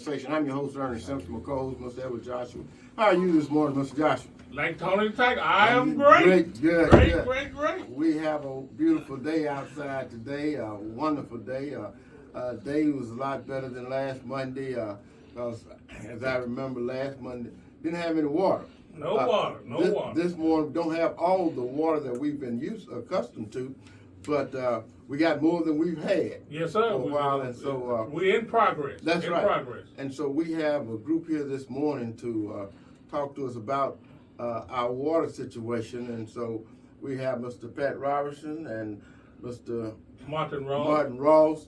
I'm your host, Ernest Simpson, my co-host, Mr. Edward Joshua. How are you this morning, Mr. Joshua? Like Tony the Tiger, I am great. Great. We have a beautiful day outside today, a wonderful day. Day was a lot better than last Monday, because as I remember last Monday, didn't have any water. No water. This morning, don't have all the water that we've been accustomed to, but we got more than we've had. Yes, sir. For a while, and so we're in progress. That's right. Progress. And so we have a group here this morning to talk to us about our water situation. And so we have Mr. Pat Roberson and Mr. Martin Rawls.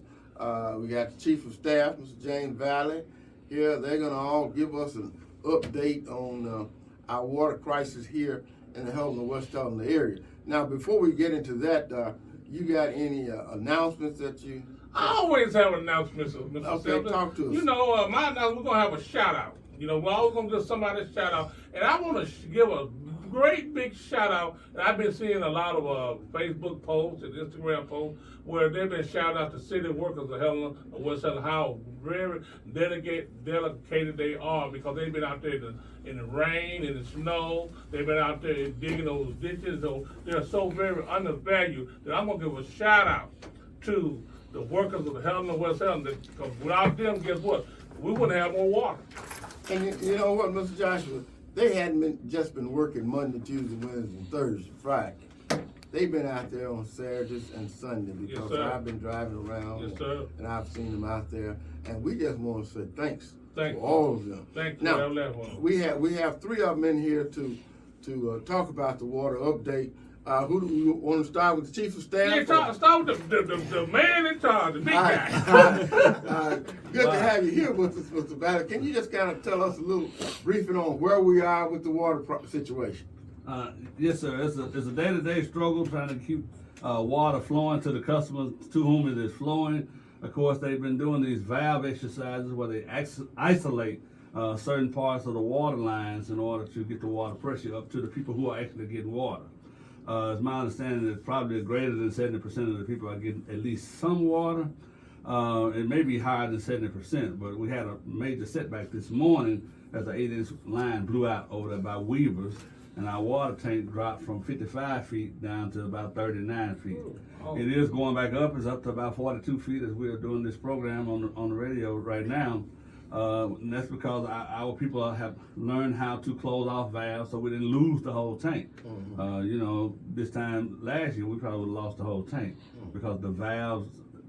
We got the Chief of Staff, Mr. James Valley, here. They're going to all give us an update on our water crisis here in the Helena-West Helena area. Now, before we get into that, you got any announcements that you? I always have announcements, Mr. Okay, Simpson. talk to us. You know, my announcement, we're going to have a shout out. You know, we're always going to give somebody a shout out. And I want to give a great big shout out. And I've been seeing a lot of Facebook posts and Instagram posts where they've been shouting out to city workers of Helena, West Helena, how very dedicated they are, because they've been out there in the rain, in the snow. They've been out there digging those ditches. So they're so very undervalued that I'm going to give a shout out to the workers of the Helena-West Helena, because without them, guess what? We wouldn't have more water. And you know what, Mr. Joshua? They hadn't just been working Monday, Tuesday, Wednesday, Thursday, Friday. They've been out there on Saturdays and Sundays, because I've been driving around and I've seen them out there. And we just want to say thanks to all of them. Thank you. Now, we have three of them in here to talk about the water update. Who do we want to start with? The Chief of Staff? Yeah, start with the man in charge, the big guy. Good to have you here with us, Mr. Valley. Can you just kind of tell us a little briefing on where we are with the water situation? Yes, sir. It's a day-to-day struggle trying to keep water flowing to the customers to whom it is flowing. Of course, they've been doing these valve exercises where they isolate certain parts of the water lines in order to get the water pressure up to the people who are actually getting water. It's my understanding that probably greater than 70% of the people are getting at least some water. It may be higher than 70%, but we had a major setback this morning as an 8-inch line blew out over there by Weavers, and our water tank dropped from 55 feet down to about 39 feet. Oh. It is going back up. It's up to about 42 feet as we are doing this program on the radio right now. And that's because our people have learned how to close off valves so we didn't lose the whole tank. Mm-hmm. You know, this time last year we probably would have lost the whole tank because the valves,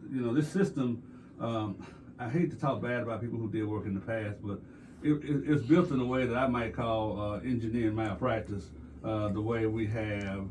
you know, this system, I hate to talk bad about people who did work in the past, but it's built in a way that I might call engineering malpractice, the way we have,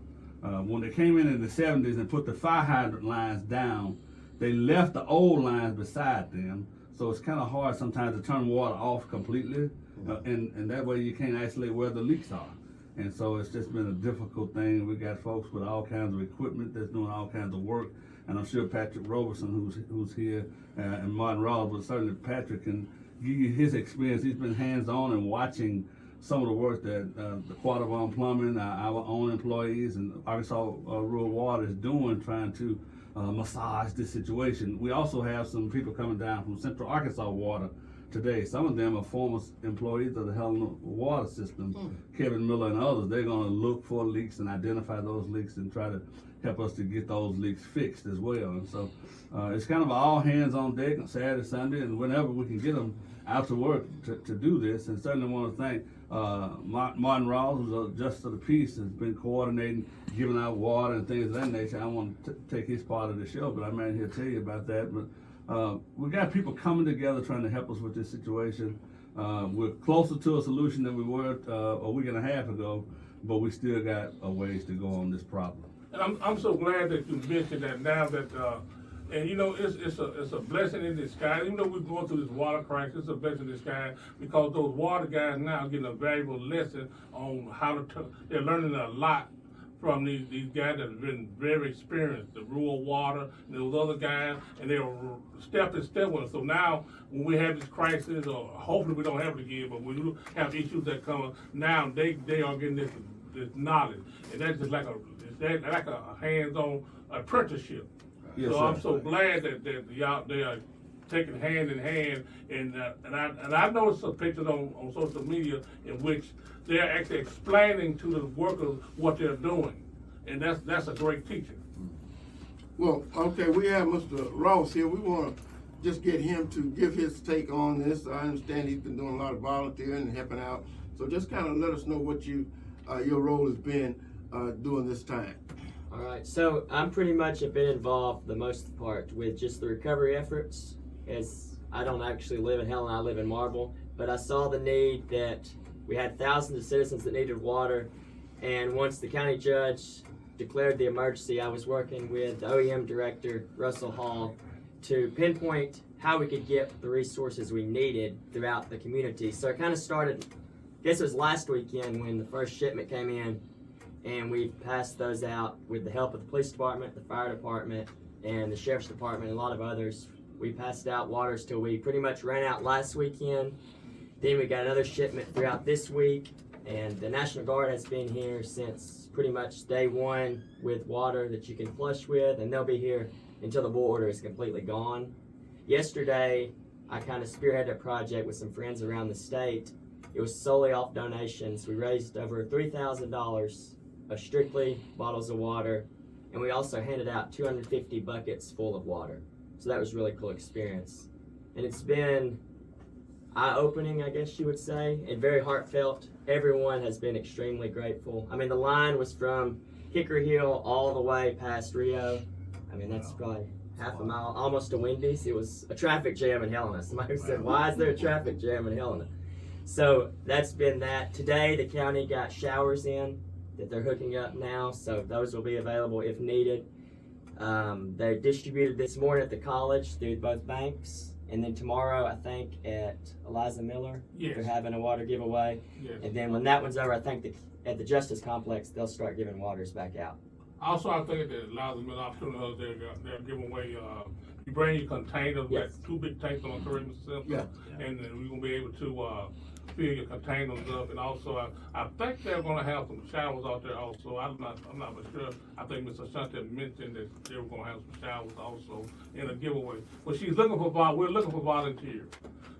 when they came in the 70s and put the fire hydrant lines down, they left the old lines beside them. So it's kind of hard sometimes to turn water off completely, and that way you can't isolate where the leaks are. And so it's just been a difficult thing. We got folks with all kinds of equipment that's doing all kinds of work, and I'm sure Patrick Roberson, who's here, and Martin Rawls, but certainly Patrick can give you his experience. He's been hands-on and watching some of the work that the Quaterbaum Plumbing, our own employees, and Arkansas Rural Water is doing, trying to massage this situation. We also have some people coming down from Central Arkansas Water today. Some of them are former employees of the Helena water system, Kevin Miller and others. They're going to look for leaks and identify those leaks and try to help us to get those leaks fixed as well. And so it's kind of all hands on deck on Saturday, Sunday, and whenever we can get them out to work to do this. And certainly want to thank Martin Rawls, who's a Justice of the Peace, has been coordinating, giving out water and things of that nature. I want to take his part of the show, but I'm not here to tell you about that. But we got people coming together trying to help us with this situation. We're closer to a solution than we were a week and a half ago, but we still got a ways to go on this problem. And I'm so glad that you mentioned that now that, and you know, it's a blessing in disguise. Even though we're going through this water crisis, it's a blessing in disguise, because those water guys now are getting a valuable lesson on how to, they're learning a lot from these guys that have been very experienced, the rural water, and those other guys, and they're step to step with us. So now, when we have this crisis, or hopefully we don't have it again, but when we have issues that come, now they are getting this knowledge, and that's just like a hands-on apprenticeship. Yes, so sir. I'm so glad that they are taking hand in hand, and I noticed some pictures on social media in which they're actually explaining to the workers what they're doing, and that's a great teaching. Well, okay, we have Mr. Rawls here. We want to just get him to give his take on this. I understand he's been doing a lot of volunteering and helping out. So just kind of let us know what your role has been during this time. All right, so I'm pretty much have been involved the most part with just the recovery efforts, as I don't actually live in Helena, I live in Marvell, but I saw the need that we had thousands of citizens that needed water, and once the county judge declared the emergency, I was working with the OEM director, Russell Hall, to pinpoint how we could get the resources we needed throughout the community. So it kind of started, I guess it was last weekend when the first shipment came in, and we passed those out with the help of the police department, the fire department, and the sheriff's department, and a lot of others. We passed out waters till we pretty much ran out last weekend. Then we got another shipment throughout this week, and the National Guard has been here since pretty much day one with water that you can flush with, and they'll be here until the water is completely gone. Yesterday, I kind of spearheaded a project with some friends around the state. It was solely off donations. We raised over $3,000 of strictly bottles of water, and we also handed out 250 buckets full of water. So that was a really cool experience. And it's been eye-opening, I guess you would say, and very heartfelt. Everyone has been extremely grateful. I mean, the line was from Hickory Hill all the way past Rio. I mean, that's probably half a mile, almost to Wendy's. It was a traffic jam in Helena. Somebody said, why is there a traffic jam in Helena? So that's been that. Today, the county got showers in that they're hooking up now, so those will be available if needed. They distributed this morning at the college through both banks, and then tomorrow, I think, at Eliza Miller, they're having a water giveaway. Yes. And then when that one's over, I think at the Justice Complex, they'll start giving waters back out. Also, I think that Eliza Miller opportunity, they're giving away, you bring your containers, we got 2 big tanks on the correct, Mr. Simpson, and then we're gonna be able to fill your containers up, and also I think they're gonna have some showers out there also. I'm not for sure. I think Mr. Shante mentioned that they were gonna have some showers also in a giveaway. But we're looking for volunteers.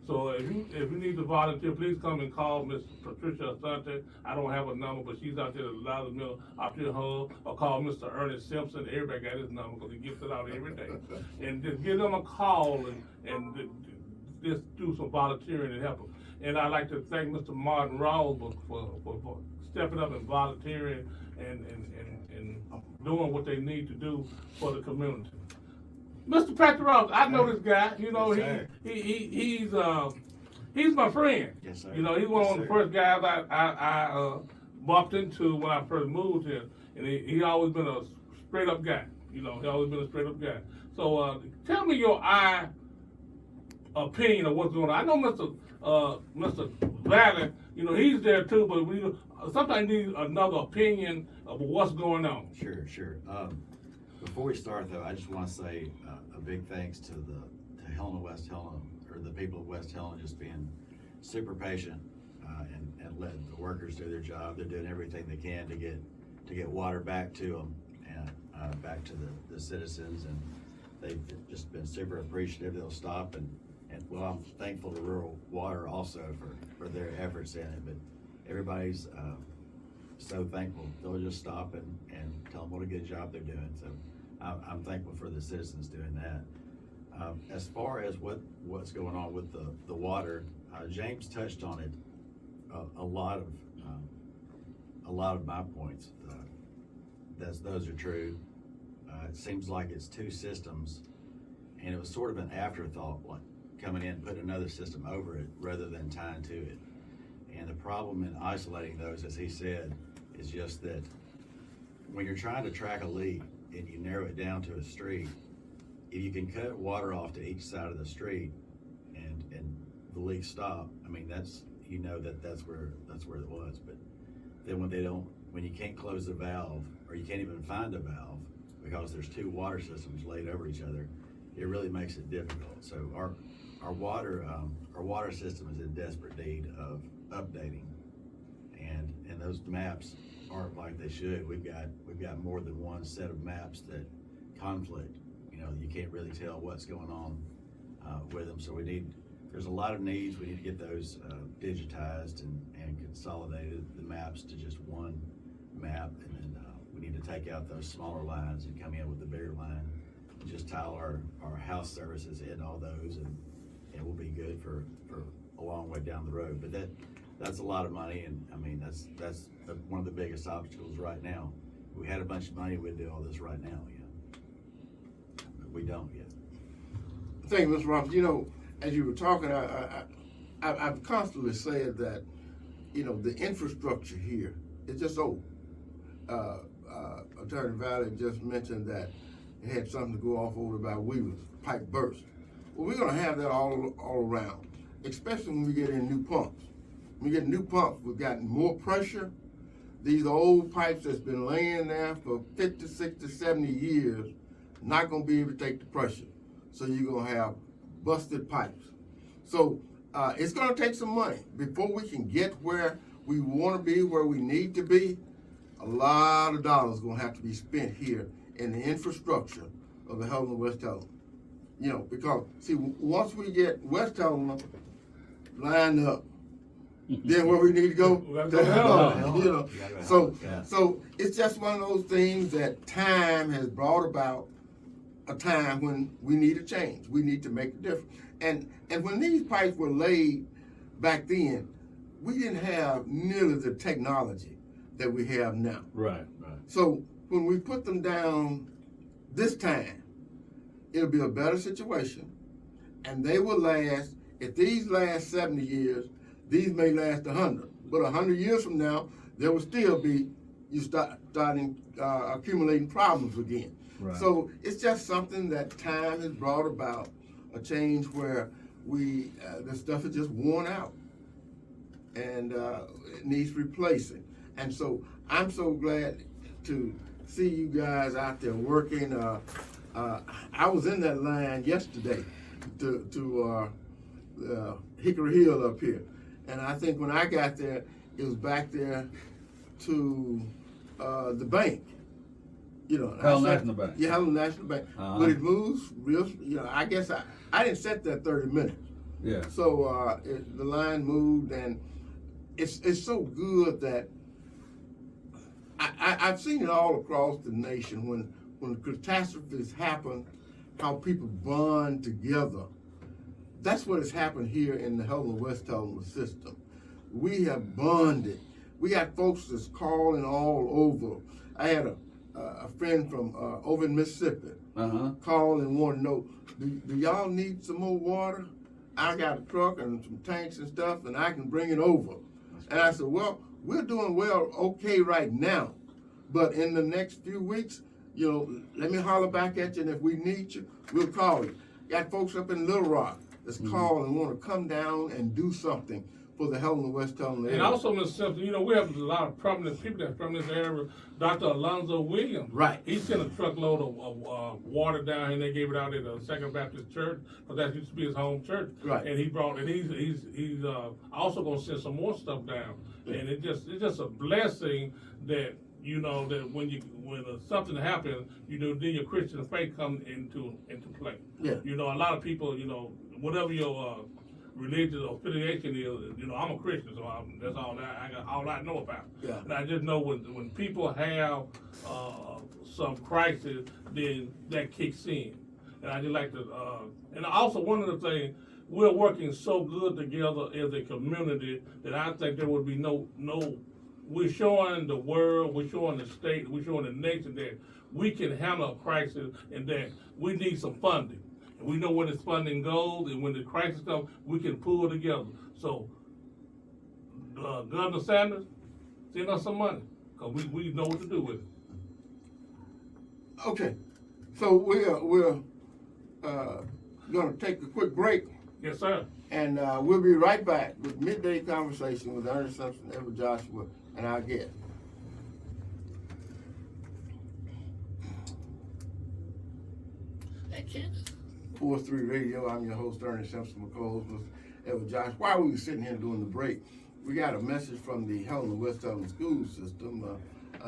So if you need to volunteer, please come and call Miss Patricia Asante. I don't have a number, but she's out there at Eliza Miller Option Hub, or call Mr. Ernest Simpson. Everybody got his number because he gives it out every day. And just give them a call and just do some volunteering and help them. And I'd like to thank Mr. Martin Rawls for stepping up and volunteering and doing what they need to do for the community. Mr. Patrick Roberson, I know this guy. You know, he's my friend. Yes, sir. You know, he's one of the first guys I bumped into when I first moved here, and he always been a straight up guy. You know, he always been a straight up guy. So tell me your opinion of what's going on. I know Mr. Valley, you know, he's there too, but we sometimes need another opinion of what's going on. Sure. Before we start though, I just want to say a big thanks to Helena-West Helena, or the people of West Helena, just being super patient and letting the workers do their job. They're doing everything they can to get water back to them and back to the citizens, and they've just been super appreciative. They'll stop and well, I'm thankful to Rural Water also for their efforts in it, but everybody's so thankful. They'll just stop and tell them what a good job they're doing. So I'm thankful for the citizens doing that. As far as what's going on with the water, James touched on it. A lot of my points. Those are true. It seems like it's 2 systems, and it was sort of an afterthought, like coming in, putting another system over it rather than tying to it. And the problem in isolating those, as he said, is just that when you're trying to track a leak and you narrow it down to a street, if you can cut water off to each side of the street and the leak stop, I mean, that's where it was. But then when you can't close the valve, or you can't even find a valve because there's 2 water systems laid over each other, it really makes it difficult. So our water system is in desperate need of updating, and those maps aren't like they should. We've got more than one set of maps that conflict. You know, you can't really tell what's going on with them. So there's a lot of needs. We need to get those digitized and consolidated, the maps to just one map. And then we need to take out those smaller lines and come in with the bigger line and just tile our house services in all those, and it will be good for a long way down the road. But that's a lot of money, and I mean, that's one of the biggest obstacles right now. If we had a bunch of money, we'd do all this right now, but we don't yet. Thank you, Mr. Robinson. You know, as you were talking, I've constantly said that, you know, the infrastructure here is just old. Attorney Valley just mentioned that it had something to go off over by Weaver's pipe burst. Well, we're gonna have that all around, especially when we get in new pumps. When we get new pumps, we've got more pressure. These old pipes that's been laying there for 50, 60, 70 years, not gonna be able to take the pressure. So you're gonna have busted pipes. So it's gonna take some money before we can get where we wanna be, where we need to be. A lot of dollars gonna have to be spent here in the infrastructure of the Helena-West Helena. You know, because see, once we get West Helena lined up, then where we need to go, to Helena, you know. So it's just one of those things that time has brought about a time when we need a change. We need to make a difference. And when these pipes were laid back then, we didn't have nearly the technology that we have now. Right. So when we put them down this time, it'll be a better situation, and they will last. If these last 70 years, these may last 100. But 100 years from now, there will still be starting accumulating problems again. Right. So it's just something that time has brought about, a change where the stuff is just worn out, and it needs replacing. And so I'm so glad to see you guys out there working. I was in that line yesterday to Hickory Hill up here, and I think when I got there, it was back there to the bank. You know, Helena National Bank. Yeah, Helena National Bank. But it moves real. You know, I guess I didn't set that 30 minutes. Yeah. So the line moved, and it's so good that I've seen it all across the nation when catastrophes happen, how people bond together. That's what has happened here in the Helena-West Helena system. We have bonded. We got folks that's calling all over. I had a friend from over in Mississippi call and want to know, do y'all need some more water? I got a truck and some tanks and stuff, and I can bring it over. And I said, well, we're doing okay right now, but in the next few weeks, you know, let me holler back at you, and if we need you, we'll call you. Got folks up in Little Rock that's calling and want to come down and do something for the Helena-West Helena area. And also, Mr. Simpson, you know, we have a lot of prominent people that's from this area. Dr. Alonzo Williams. Right. He sent a truckload of water down here, and they gave it out at the Second Baptist Church, because that used to be his home church. Right. And he brought, and he's also going to send some more stuff down. Yeah. And it's just a blessing that, you know, that when something happens, you know, then your Christian faith comes into play. Yeah. You know, a lot of people, you know, whatever your religious affiliation is, you know, I'm a Christian, so that's all I know about. Yeah. And I just know when people have some crisis, then that kicks in. And I just like to, and also one of the things, we're working so good together as a community that I think there would be no. We're showing the world, we're showing the state, we're showing the nation that we can handle a crisis, and that we need some funding. And we know where this funding goes, and when the crisis comes, we can pull together. So, Governor Sanders, send us some money, because we know what to do with it. Okay, so we're going to take a quick break. Yes, sir. And we'll be right back with Midday Conversation with Ernest, Simpson, Edward Joshua, and our guest. Hey, kids. 4-3 Radio, I'm your host, Ernest Simpson, McColl's with Edward Joshua. While we were sitting here doing the break, we got a message from the Helena-West Helena school system.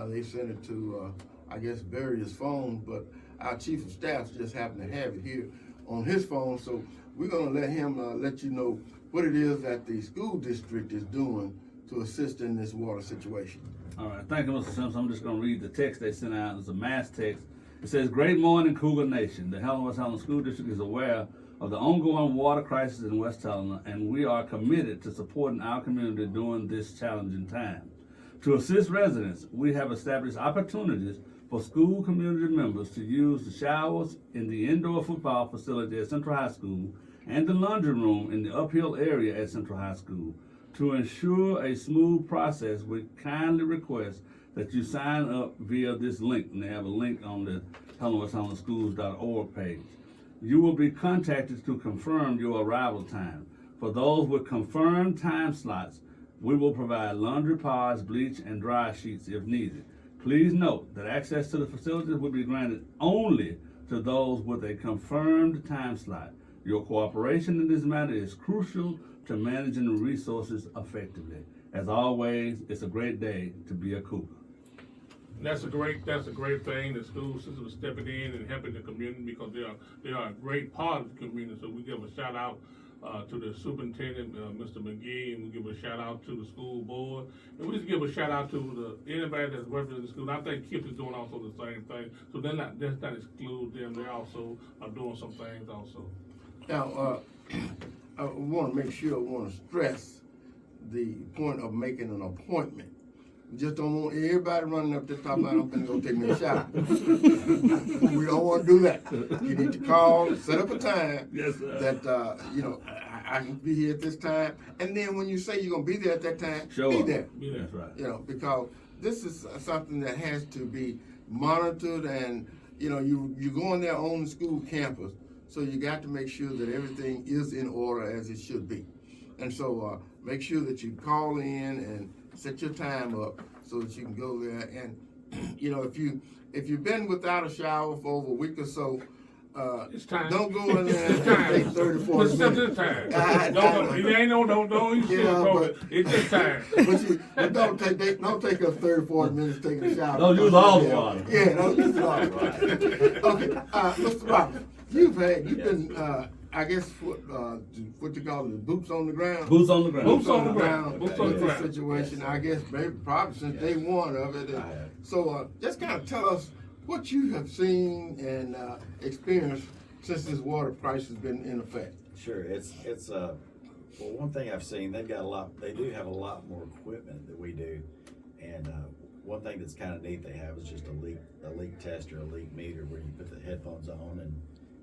They sent it to, I guess, various phones, but our chief of staff just happened to have it here. on his phone. So we're gonna let him let you know what it is that the school district is doing to assist in this water situation. All right, thank you, Mr. Simpson. I'm just going to read the text they sent out. It's a mass text. It says, "Great morning, Cougar Nation. The Helena-West Helena School District is aware of the ongoing water crisis in West Helena, and we are committed to supporting our community during this challenging time. To assist residents, we have established opportunities for school community members to use the showers in the indoor football facility at Central High School and the laundry room in the uphill area at Central High School. To ensure a smooth process, we kindly request that you sign up via this link." And they have a link on the HelenaWestHelenaSchools.org page. "You will be contacted to confirm your arrival time. For those with confirmed time slots, we will provide laundry pods, bleach, and dry sheets if needed. Please note that access to the facilities will be granted only to those with a confirmed time slot. Your cooperation in this matter is crucial to managing the resources effectively. As always, it's a great day to be a Cougar." That's a great thing. The school system is stepping in and helping the community because they are a great part of the community. So we give a shout out to the superintendent, Mr. McGee, and we give a shout out to the school board, and we just give a shout out to anybody that's working in the school. I think KIPP is doing also the same thing. So let's not exclude them. They also are doing some things also. Now, I want to make sure, I want to stress the point of making an appointment. We just don't want everybody running up to the top line, I'm gonna go take me a shower. We don't want to do that. You need to call, set up a time. Yes, sir. That, I can be here at this time. And then when you say you're going to be there at that time, Show be up. there. Yeah. That's right. Because this is something that has to be monitored, and, you're going there on the school campus. So you got to make sure that everything is in order as it should be. And so make sure that you call in and set your time up so that you can go there. And if you've been without a shower for over a week or so, It's time. don't go in there It's and time. take 30, 40 It's minutes. just time. Don't you Yeah, it's just time. But don't take us 30, 40 minutes taking a shower. Don't use all the water. Yeah, don't use all the water. Okay, Mr. Roberts, you've been, I guess, what you call it, boots on the ground? Boots on the ground. Boots on the ground. Boots on the With this ground. situation, I guess, maybe probably since day one of it. And so just kind of tell us what you have seen and experienced since this water price has been in effect. Sure, it's well, one thing I've seen, they do have a lot more equipment than we do. And one thing that's kind of neat they have is just a leak tester, a leak meter where you put the headphones on and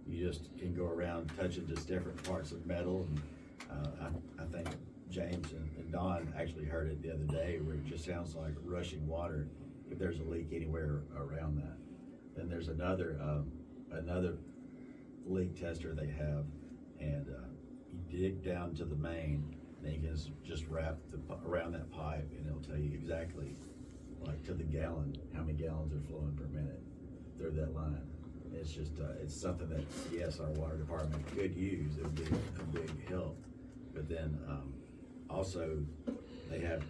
you just can go around touching just different parts of metal. And I think James and Don actually heard it the other day where it just sounds like rushing water if there's a leak anywhere around that. Then there's another leak tester they have, and you dig down to the main, and you can just wrap around that pipe, and it'll tell you exactly, like to the gallon, how many gallons are flowing per minute through that line. It's just it's something that, yes, our water department could use. It would be a big help. But then also they have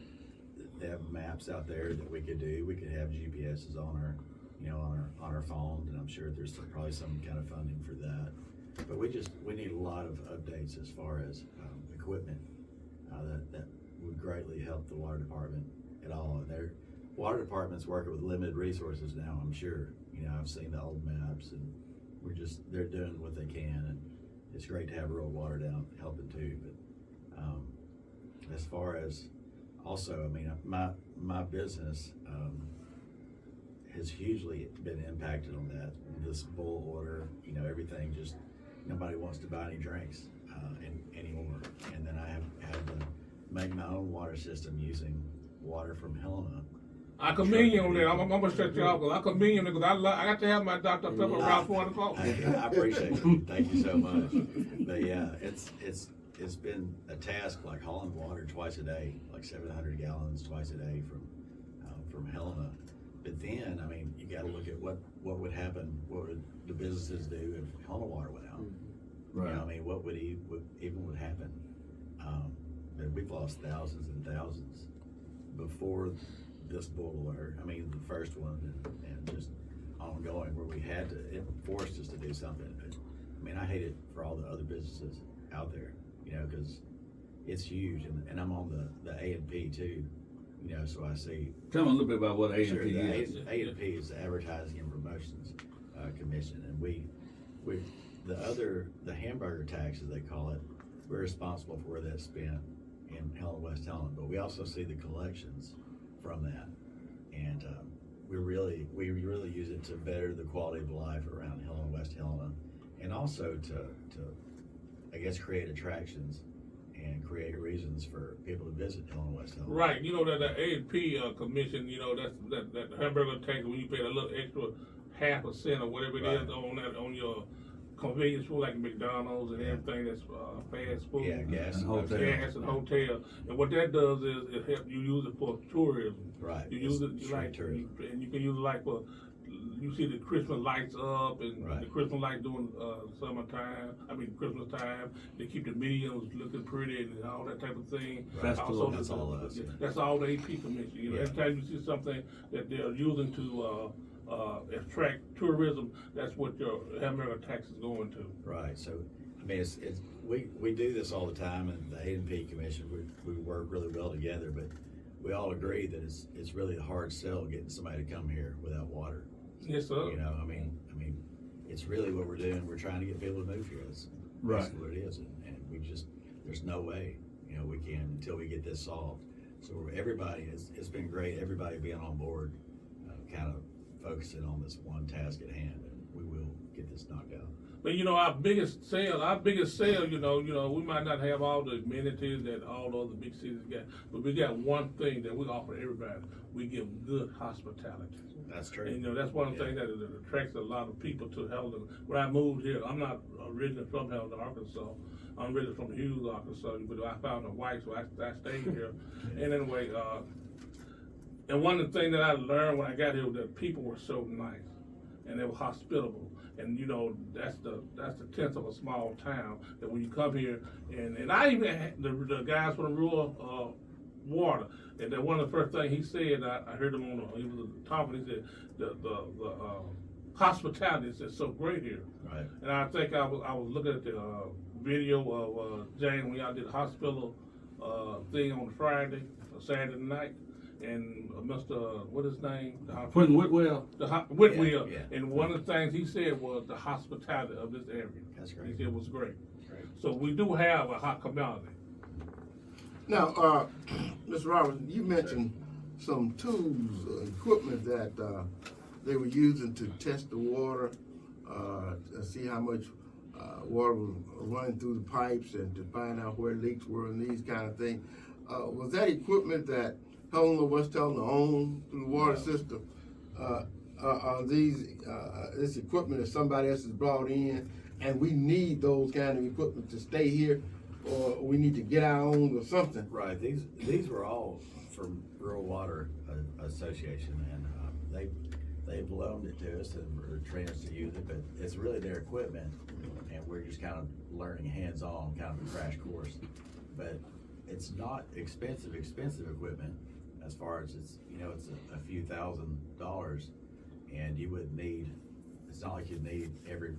maps out there that we could do. We could have GPSs on our phones, and I'm sure there's probably some kind of funding for that. But we need a lot of updates as far as equipment that would greatly help the water department at all. And their water department's working with limited resources now, I'm sure. I've seen the old maps, and they're doing what they can, and it's great to have rural water down helping too. But as far as also, my business has hugely been impacted on that. This bull order, everything, just nobody wants to buy any drinks anymore. And then I have had to make my own water system using water from Helena. I commend you on that. I'm gonna shut you off because I commend you because I got to have my Dr. Pepper around 4 o'clock. I appreciate it. Thank you so much. But yeah, it's been a task like hauling water twice a day, like 700 gallons twice a day from Helena. But then, you got to look at what would happen, what would the businesses do if Helena water went out? Right. What would even happen? But we've lost thousands and thousands before this bull alert. The first one and just ongoing where it forced us to do something. I mean, I hate it for all the other businesses out there, you know, because it's huge, and I'm on the A&P too, you know, so I see. Tell me a little bit about what A&P Sure, is. the A&P is the Advertising and Promotions Commission, and the hamburger tax, as they call it, we're responsible for where that's spent in Helena-West Helena, but we also see the collections from that, and we really use it to better the quality of life around Helena-West Helena, and also to I guess create attractions and create reasons for people to visit Helena-West Helena. Right, you know that the A&P commission, you know, that hamburger tax, when you pay a little extra half a cent or whatever it is on your convenience food like McDonald's and everything that's fast food. Yeah, gas And hotel. Gas and hotel. And what that does is it helps you use it for tourism. Right. You use it Street like, tourism. and you can use it like for, you see the Christmas lights up and Right. the Christmas lights during Christmas time. They keep the mediums looking pretty and all that type of thing. Right. Festival. Also, That's all us, yeah. That's all the AP commission. You know, Yeah. every time you see something that they're using to attract tourism, that's what your hamburger tax is going to. Right, so, I mean, we do this all the time, and the A&P Commission, we work really well together, but we all agree that it's really a hard sell getting somebody to come here without water. Yes, sir. You know, I mean, it's really what we're doing, we're trying to get people to move here, that's Right. basically what it is, and we just, there's no way, you know, we can until we get this solved. So everybody, it's been great, everybody being on board, kind of focusing on this one task at hand, and we will get this knocked out. But you know, our biggest sale, you know, we might not have all the amenities that all the other big cities got, but we got one thing that we offer everybody. We give good hospitality. That's true. And, you know, that's one thing that attracts a lot of people to Helena. When I moved here, I'm not originally from Helena, Arkansas. I'm really from Hughes, Arkansas, but I found a wife, so I stayed here. And anyway, and one of the things that I learned when I got here was that people were so nice and they were hospitable. And you know, that's the tenth of a small town, that when you come here, and I even had the guys from the rural water, and that one of the first things he said, I heard him he was talking, he said the hospitality is so great here. Right. And I think I was looking at the video of Jane when y'all did the hospital thing on Friday or Saturday night. And Mr. what is his name? Quentin Whitwell. Whitwell. Yeah. And one of the things he said was the hospitality of this area. That's great. He said it was great. Great. So we do have a hot community. Now, Mr. Robertson, you mentioned some tools, equipment that they were using to test the water, to see how much water was running through the pipes and to find out where leaks were and these kind of things. Was that equipment that Helena-West Helena owned through the water system? Are this equipment that somebody else has brought in, and we need those kind of equipment to stay here, or we need to get our own or something? Right, these were all from Rural Water Association, and they've loaned it to us and we're trained us to use it, but it's really their equipment, and we're just kind of learning hands-on, kind of a crash course. But it's not expensive equipment, as far as it's a few $1,000s, and you wouldn't need, it's not like you need every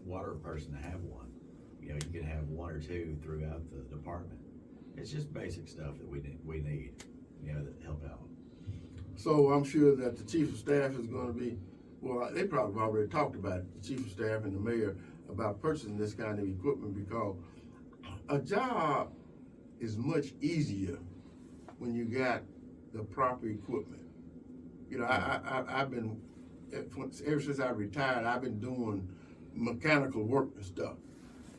water person to have one. You know, you can have one or two throughout the department. It's just basic stuff that we need, you know, that help out. So I'm sure that the chief of staff is going to be, well, they probably already talked about it, the chief of staff and the mayor, about purchasing this kind of equipment, because a job is much easier when you got the proper equipment. You know, I've been, ever since I retired, I've been doing mechanical work and stuff.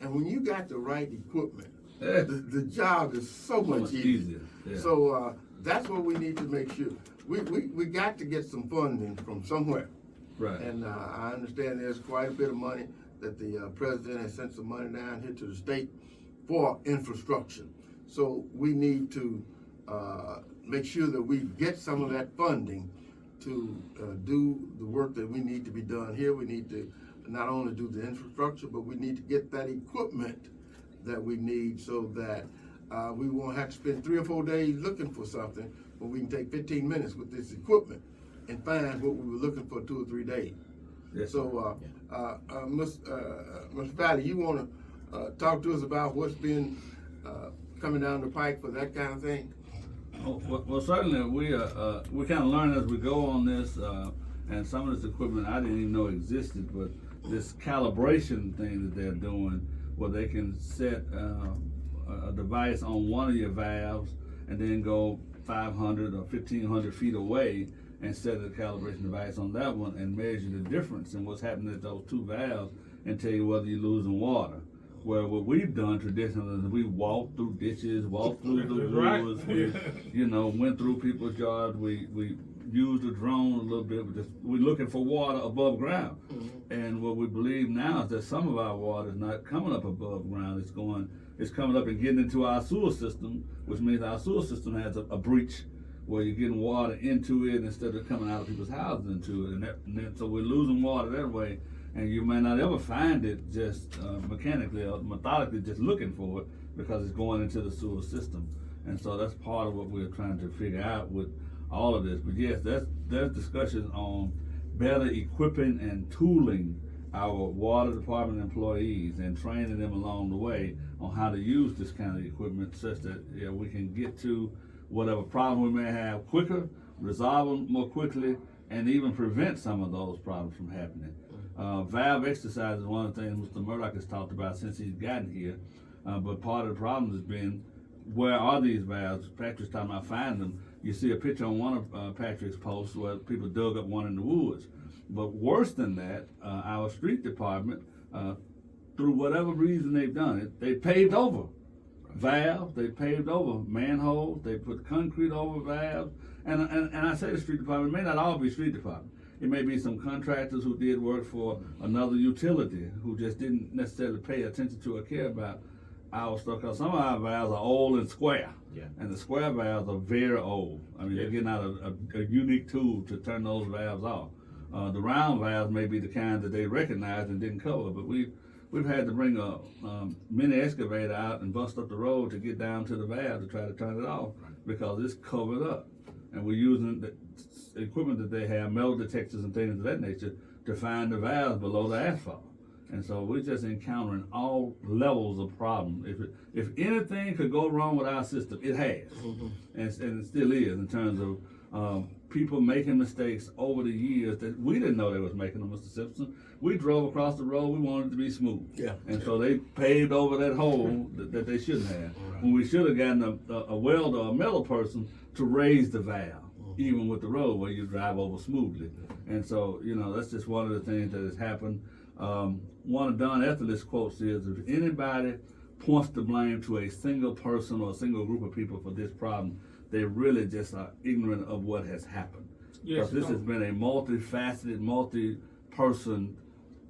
And when you got the right equipment, the job is so much easier. Yeah. So that's what we need to make sure. We got to get some funding from somewhere. Right. And I understand there's quite a bit of money that the president has sent some money down here to the state for infrastructure. So we need to make sure that we get some of that funding to do the work that we need to be done here. We need to not only do the infrastructure, but we need to get that equipment that we need, so that we won't have to spend 3 or 4 days looking for something, but we can take 15 minutes with this equipment and find what we were looking for 2 or 3 days. Yes, So, Mr. Valley, you want to talk to us about what's been coming down the pike for that kind of thing? Oh, well, certainly we kind of learn as we go on this, and some of this equipment I didn't even know existed, but this calibration thing that they're doing, where they can set a device on one of your valves and then go 500 or 1,500 feet away and set a calibration device on that one and measure the difference in what's happening at those two valves and tell you whether you're losing water. Where what we've done traditionally is we walked through ditches, walked through the woods, we, went through people's yards, we used a drone a little bit, we're looking for water above ground. And what we believe now is that some of our water is not coming up above ground, it's coming up and getting into our sewer system, which means our sewer system has a breach where you're getting water into it instead of coming out of people's houses into it. And so we're losing water that way. And you may not ever find it just mechanically or methodically just looking for it because it's going into the sewer system. And so that's part of what we're trying to figure out with all of this. But yes, there's discussions on better equipping and tooling our water department employees and training them along the way on how to use this kind of equipment such that we can get to whatever problem we may have quicker, resolve them more quickly, and even prevent some of those problems from happening. Valve exercise is one of the things Mr. Murdoch has talked about since he's gotten here, but part of the problem has been, where are these valves? Patrick's talking about finding them. You see a picture on one of Patrick's posts where people dug up one in the woods. But worse than that, our street department, through whatever reason they've done it, they paved over valves, they paved over manholes, they put concrete over valves, and I say the street department, it may not all be street department. It may be some contractors who did work for another utility who just didn't necessarily pay attention to or care about our stuff. Because some of our valves are old and square, and the square valves are very old. I mean, they're getting out a unique tool to turn those valves off. The round valves may be the kind that they recognized and didn't cover, but we've had to bring a mini excavator out and bust up the road to get down to the valve to try to turn it off because it's covered up. And we're using the equipment that they have, metal detectors and things of that nature, to find the valves below the asphalt. And so we're just encountering all levels of problems. If anything could go wrong with our system, it has, and it still is in terms of people making mistakes over the years that we didn't know they was making them, Mr. Simpson. We drove across the road, we wanted it to be smooth. And so they paved over that hole that they shouldn't have. When we should have gotten a welder or a metal person to raise the valve, even with the road where you drive over smoothly. And so, that's just one of the things that has happened. One of Don Ethel's quotes is, if anybody points the blame to a single person or a single group of people for this problem, they really just are ignorant of what has happened. Because this has been a multifaceted, multi-person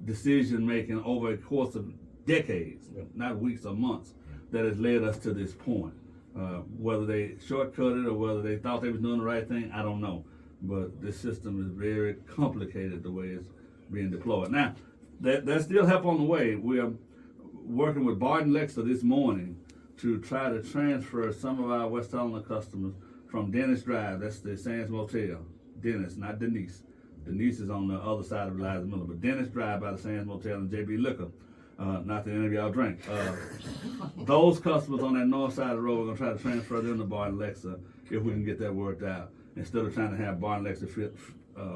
decision making over a course of decades, not weeks or months, that has led us to this point. Whether they shortcut it or whether they thought they was doing the right thing, I don't know. But this system is very complicated the way it's being deployed. Now, there's still help on the way. We are working with Barton Lexer this morning to try to transfer some of our West Helena customers from Dennis Drive, that's the Sands Motel, Dennis, not Denise. Denise is on the other side of Eliza Miller, but Dennis Drive by the Sands Motel and JB Liquor. Not that any of y'all drink. Those customers on that north side of the road, we're gonna try to transfer them to Barton Lexer if we can get that worked out. Instead of trying to have Barton Lexer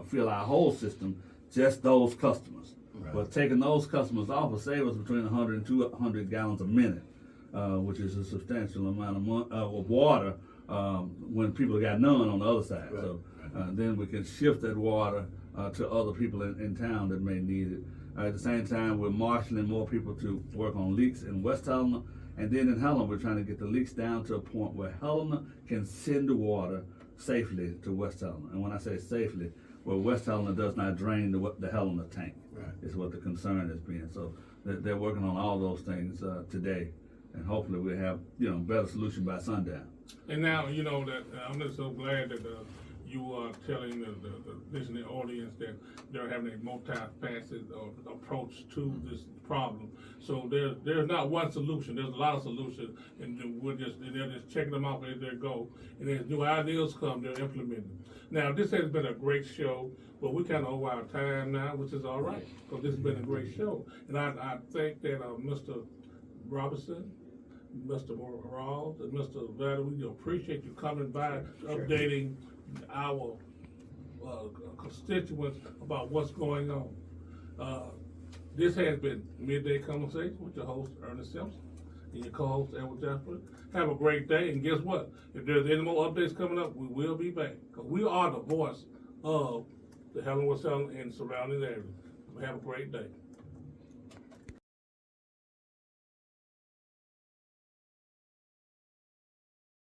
fill our whole system, just those customers. But taking those customers off will save us between 100 and 200 gallons a minute, which is a substantial amount of water when people got none on the other side. So then we can shift that water to other people in town that may need it. At the same time, we're marshaling more people to work on leaks in West Helena. And then in Helena, we're trying to get the leaks down to a point where Helena can send the water safely to West Helena. And when I say safely, where West Helena does not drain the Helena tank, is what the concern has been. So they're working on all those things today. And hopefully we'll have, better solution by sundown. And now, that I'm just so glad that you are telling the listening audience that they're having a multifaceted approach to this problem. So there's not one solution. There's a lot of solutions, and they're just checking them out as they go. And as new ideas come, they're implementing them. Now, this has been a great show, but we kind of over our time now, which is all right, because this has been a great show. And I think that Mr. Roberson, Mr. Rawls, and Mr. Vader, we appreciate you coming by, updating our constituents about what's going on. This has been Midday Conversation with your host, Ernest Simpson, and your co-host, Edward Joshaway. Have a great day, and guess what? If there's any more updates coming up, we will be back, because we are the voice of the Helena-West and surrounding areas. Have a great day.